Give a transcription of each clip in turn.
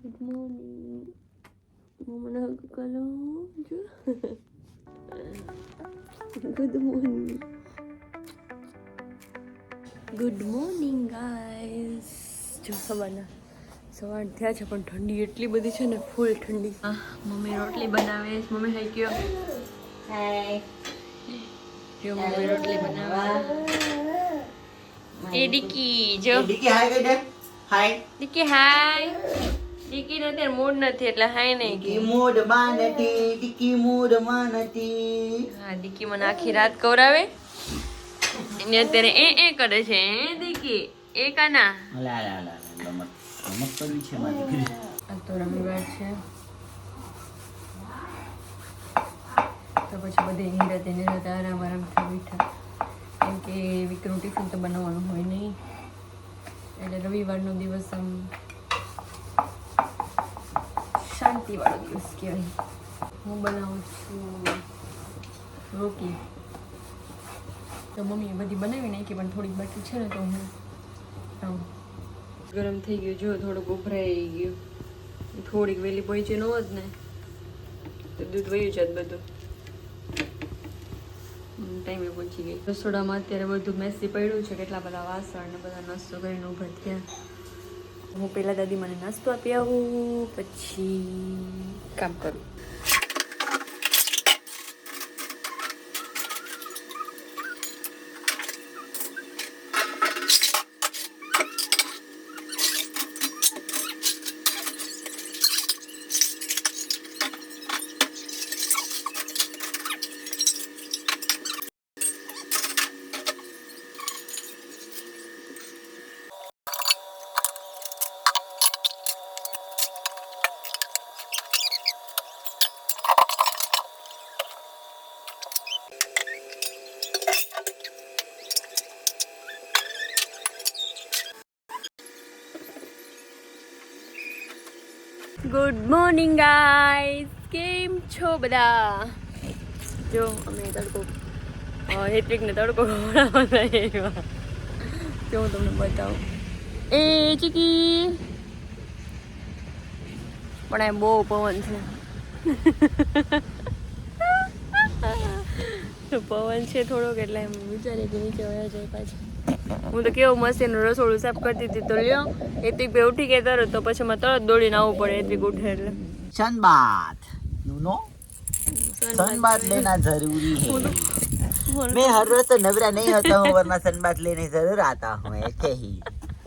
Good morning. મને હગ કરો જો. Good morning. Good morning guys. જો સવાર થયા છે પણ ઠંડી એટલી બધી છે ને, ફૂલ ઠંડી. મમ્મી રોટલી બનાવે છે. મમ્મી હાઈ કયો. હાય. જો મમ્મી રોટલી બનાવવા. એ ડિકી જો. ડિકી હાય કહી દે. હાય. ડિકી હાય. ડિકી નો અત્યારે મૂડ નથી એટલે હાય નહીં. ડિકી મૂડમાં નથી. ડિકી મૂડમાં નથી. હા, ડિકી મને આખી રાત કવરાવે ને અત્યારે એ કરે છે. એ ડિકી એ કાના. અલા રમત કરવી છે મારી દીકરી. આ તો રવિવાર છે તો પછી બધી નિરાતે આરામથી બેઠા, કેમ કે વિક્રમ ટિફિન તો બનાવવાનું હોય નહીં એટલે રવિવારનો દિવસ આમ શાંતિવાળો દિવસ કહેવાય. હું બનાવું છું રોટલી. તો મમ્મીએ બધી બનાવી નાખી પણ થોડીક બાકી છે ને તો હું આમ ગરમ થઈ ગયું. જો થોડુંક ઉભરાઈ ગયું. થોડીક વહેલી પહોંચી ન હોત ને તો દૂધ વયું જાત બધું. ટાઈમે પહોંચી ગઈ. રસોડામાં અત્યારે બધું મેસી પડ્યું છે. કેટલા બધા વાસણ ને બધા નાસ્તો કરીને ઊભા થયા. હું પહેલાં દાદી મને નાસ્તો આપી આવું, પછી કામ કરું. Good morning guys. કેમ છો બધા? જો અમે તડકો હેત્વિકને તડકો ખવડાવવા આવ્યા. જો હું તમને બતાવું. એ ચીકી પણ આ બહુ પવન છે. પવન છે થોડોક એટલે એમ વિચારીએ કે નીચે વયા જાય પાછી. હું તો કેવું મશીનનું રસોડું સાફ કરતી હતી તો લ્યો એતિક બે ઉઠી ગયા તરત, તો પછી મારે તરત દોડીને આવવું પડે એતિક ઉઠે એટલે. सनबाथ यू नो सनबाथ लेना जरूरी है. मैं हर रोज तो नवरा नहीं होता हूँ, वरना सनबाथ लेने जरूर आता हूँ ऐसे ही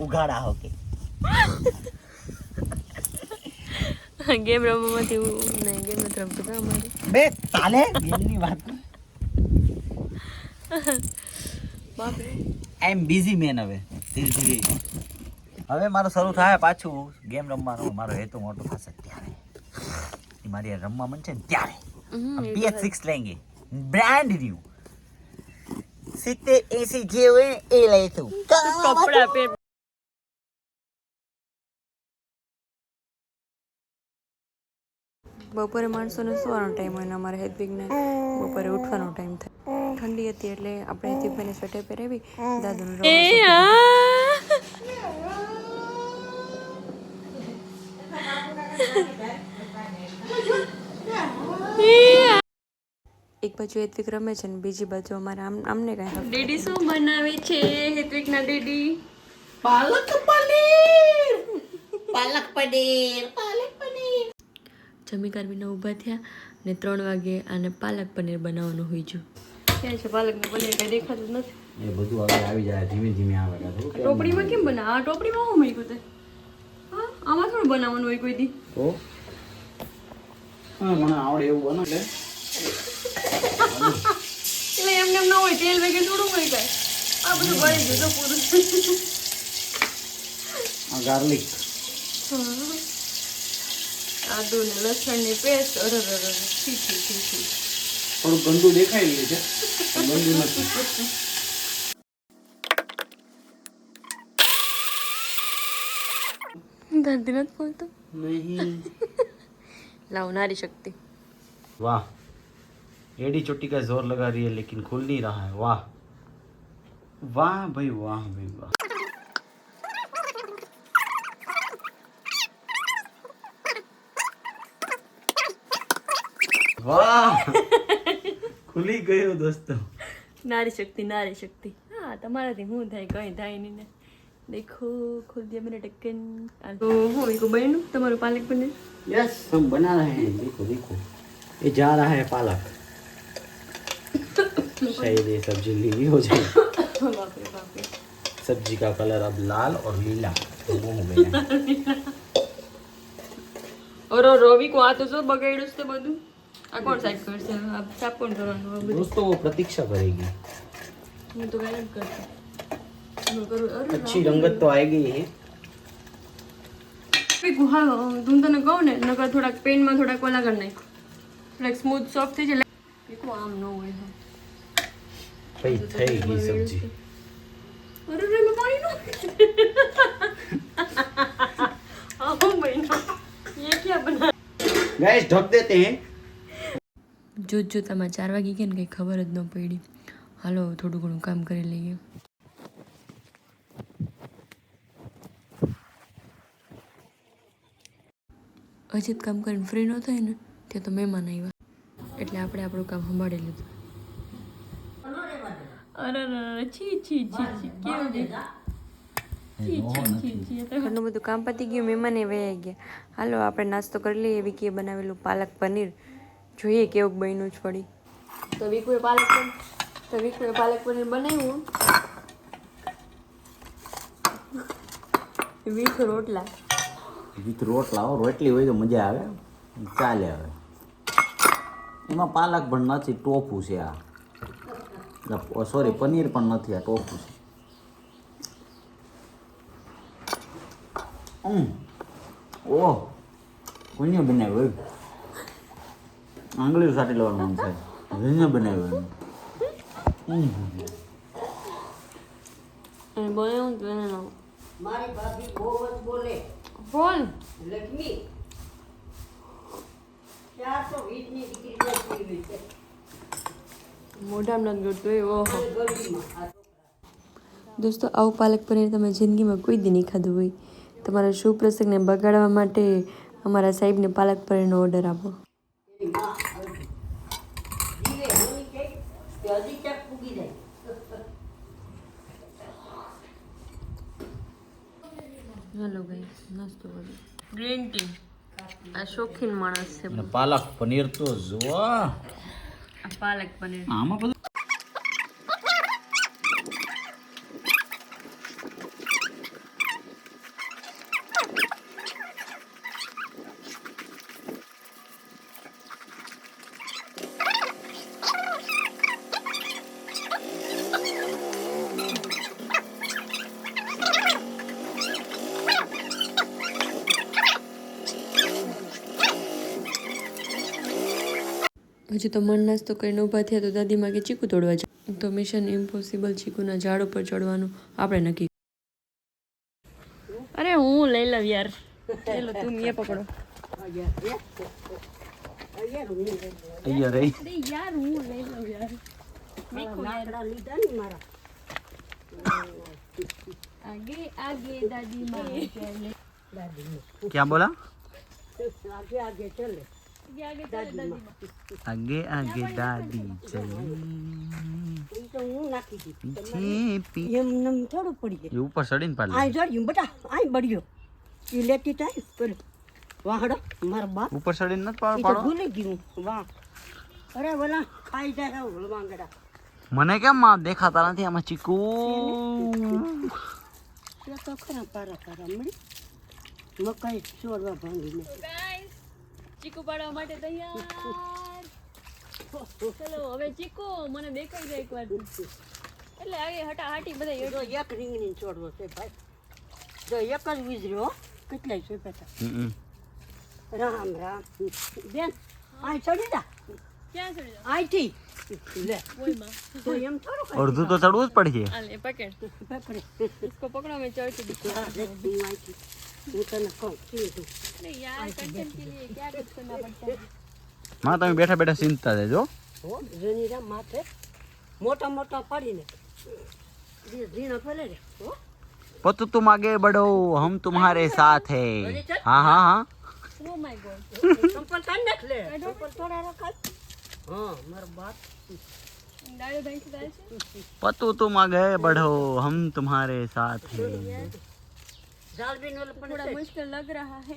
उघाड़ा होके. ગેમ રમવામાંથી નહીં, ગેમ નથી રમતો કા અમારે. બે તાલે ગેમની વાત. બાપરે આઈ એમ બિઝી મેન. હવે ધીરે ધીરે હવે મારું શરૂ થાય પાછું ગેમ રમવાનું. મારો હેતુ મોટો થશે ત્યારે મારી રમવા મન છે ને ત્યારે PS6 લેંગે બ્રાન્ડ ન્યુ 70-80 જે હોય એ લઈશું. કપડા પહેર. બપોરે માણસોને સુવાનો ટાઈમ હોય ને અમારે હેત્વિકને બપોરે ઉઠવાનો ટાઈમ થાય. ઠંડી હતી એટલે આપણે હેત્વિકભાઈને સ્વેટર પહેરાવી દાદુનું એક બાજુ હેત્વિક રમે છે ને બીજી બાજુ અમારે આમને કાંઈ. ડેડી શું બનાવે છે હેત્વિકના ડેડી? પાલક પનીર. પાલક પનીર. પાલક પનીર. જમી કાઢીને ઊભા થયા ને 3 વાગે આને પાલક પનીર બનાવવાનું હોય છે. ક્યાં છે પાલક ને પનીર? કઈ દેખાતું જ નથી. એ બધું હવે આવી જાય ધીમે ધીમે આવે. ટોપડીમાં કેમ બનાવે? આ ટોપડીમાં હું મૂક્યું તે? હા, આમાં થોડું બનાવવાનું હોય કોઈ દી. તો હા મને આવડે એવું બને એટલે એમને એમ ન હોય. તેલ વગર થોડું હોય કાંઈ. આ બધું બળી ગયું તો પૂરું. આ ગાર્લિક, આદુ ને લસણની પેસ્ટ. અરે છી. થોડું ગંદુ દેખાય રહ્યું છે, ગંદુ નથી. દાદી નથી બોલતો નહીં. લાવ નારી શક્તિ. वाह एडी चोटी का जोर लगा रही है लेकिन खुल नहीं रहा है. वाह वाह भाई वाह भाई वाह. વાહ ખુલી ગયું દોસ્તો. નારી શક્તિ. હા તમારાથી હું થાય કઈ થાય નહીં ને. દેખો ખોલ દિયા મેને ઢક્કન. તો હું એક બન્યું તમારું પાલક પનીર. यस हम बना रहे हैं. देखो देखो ये जा रहा है पालक. शायद ये सब्जी लीली हो जाए. બાપ રે. सब्जी का कलर अब लाल और लीला दोनों हो गया है. ઓર રવિ કો આ તો જો બગાડ્યું છે બધું. આ કોણ સાઈડ કરશે? આ સાફ કોણ કરવાનું આ બધું? दोस्तों वो प्रतीक्षा करेगी. હું તો કઈ નથી કરતી. હું કરું. અરે अच्छी रंगत तो आएगी ही. પીકુ હા હું તને કહું ને નકર થોડાક પેનમાં થોડાક ઓલા કરી નાખ. થોડાક સ્મૂથ સોફ્ટ થઈ જાય. પીકુ આમ ન હોય હા. भाई થઈ ગઈ सब्जी. અરે રે મેં પાણી નો. આવો મહિનો. ये क्या बना? गाइस ढक देते हैं. જોતામાં 4 વાગી ગયા ને કંઈ ખબર જ ન પડી. હાલો થોડું ઘણું કામ કરી લઈએ. અજીત કામ કરીને ફ્રી ન થાય ને ત્યાં તો મહેમાન આવ્યા એટલે આપણે આપણું કામ સંભાળી લીધું. અરે છી કેવું છે? ઘણું બધું કામ પતી ગયું, મહેમાને વહી ગયા. હાલો આપણે નાસ્તો કરી લઈએ. વિકીએ બનાવેલું પાલક પનીર જોઈએ કેવું બન્યું જ પડી. તો વિકુએ પાલક પનીર બનાવ્યું વિથ રોટલા. વિથ રોટલા રોટલી હોય તો મજા આવે, ચાલે. હવે એમાં પાલક પણ નથી, ટોફું છે આ. સોરી પનીર પણ નથી, આ ટોફું છે. ઓહ કોઈને બનાવ્યું? આંગળી સાટી લેવાનું આમ થાય. કોઈને બનાવ્યું? બનાવ્યું તો એને લાવો. મારી ભાભી બહુ જ બોલે. બોલ. લક્ષ્મી 420 ની દીકરી નથી છે. મોઢામાં નથી ગળતું એ. ઓહો ગરમીમાં દોસ્તો, આવું પાલક પનીર તમે જિંદગીમાં કોઈ દી નહીં ખાધું હોય. તમારા શુભ પ્રસંગને બગાડવા માટે અમારા સાહેબને પાલક પનીરનો ઓર્ડર આપો. એની માં જીવે એની કે હજી ચક પૂગી જાય. હાલો ભાઈ નાસ્તો કરો. Green tea. આ શોખીન માણસ છે. અને પાલક પનીર તો જુઓ. આ પાલક પનીર આમાં બધું હજી તો મન નાસ્તો કરીને ઊભા થયા તો દાદીમાં કે ચીકુ તોડવા જાય. તો મિશન ઇમ્પોસિબલ ચીકુના ઝાડ ઉપર ચડવાનું આપણે નક્કી. અરે હું લઈ લઉં યાર. ચલો તું ये પકડો. અહીંયા રહી. અરે યાર હું લઈ લઉં યાર. લાકડા લીધા ને મારા. આગે આગે દાદી માં ચલે. क्या बोला? આગે આગે ચલે. આગે દાદી માં. आगे आगे दादी चली એ તો હું નાખી દીધી. पीछे पीछे. એમ નમ થોડું પડી જાય. ये ऊपर सड़ीन पाल આ જડ્યું બટા આ બળ્યો. એ લેતી થાય પેલું વાહડો મારા બાપ. ऊपर सड़ीन मत એ पाड़ो તો पाड़ो. ભૂલી ગયું. વાહ અરે બોલા ખાઈ જાય હળવાંગડા. મને કેમ માં દેખાતા નથી આમાં ચીકુ? તે તો ખરા પારા મળી મકાઈ છોડવા ભાંગીને. ગાઈસ ચીકુ પાડવા માટે તૈયાર. ચલો હવે ચીકુ મને દેખાઈ જાય એકવાર. એટલે આગે હટાહટી બધા જો એક રીંગણી છોડવો છે ભાઈ. જો એક જ વીજળ્યો કેટલાય છે બેટા. રામ રામ બેન આ ચડી જા ક્યાં ચડી જાવ? આઈથી લે ઓયમાં. તો એમ થોડું અડધું તો ચડવું જ પડશે. આલે પકડ. પકડે इसको पकड़ो मैं चढ़ती दिखती હા, લે, હું આઈથી હું તને કહું કીધું. अरे यार कंटेंट के लिए क्या कुछ करना पड़ता है. માં તમે બેઠા બેઠા ચિંતા દેજો. હો જનીરા માથે મોટા મોટા પડીને ઝીણા ફેલે રે હો पतु तुम आगे बढ़ो हम तुम्हारे साथ हैं. हाँ हाँ हाँ. Oh my god. ચંપલ કાઢ નાખ લે ચંપલ થોડા રખાય हाँ मारा बात દાળ ભાઈ છે દાળ છે पतू तुम आ गए बढ़ो हम तुम्हारे साथ हैं दाल भी नोल थोड़ा मुश्किल लग रहा है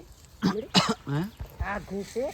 हैं? आगू से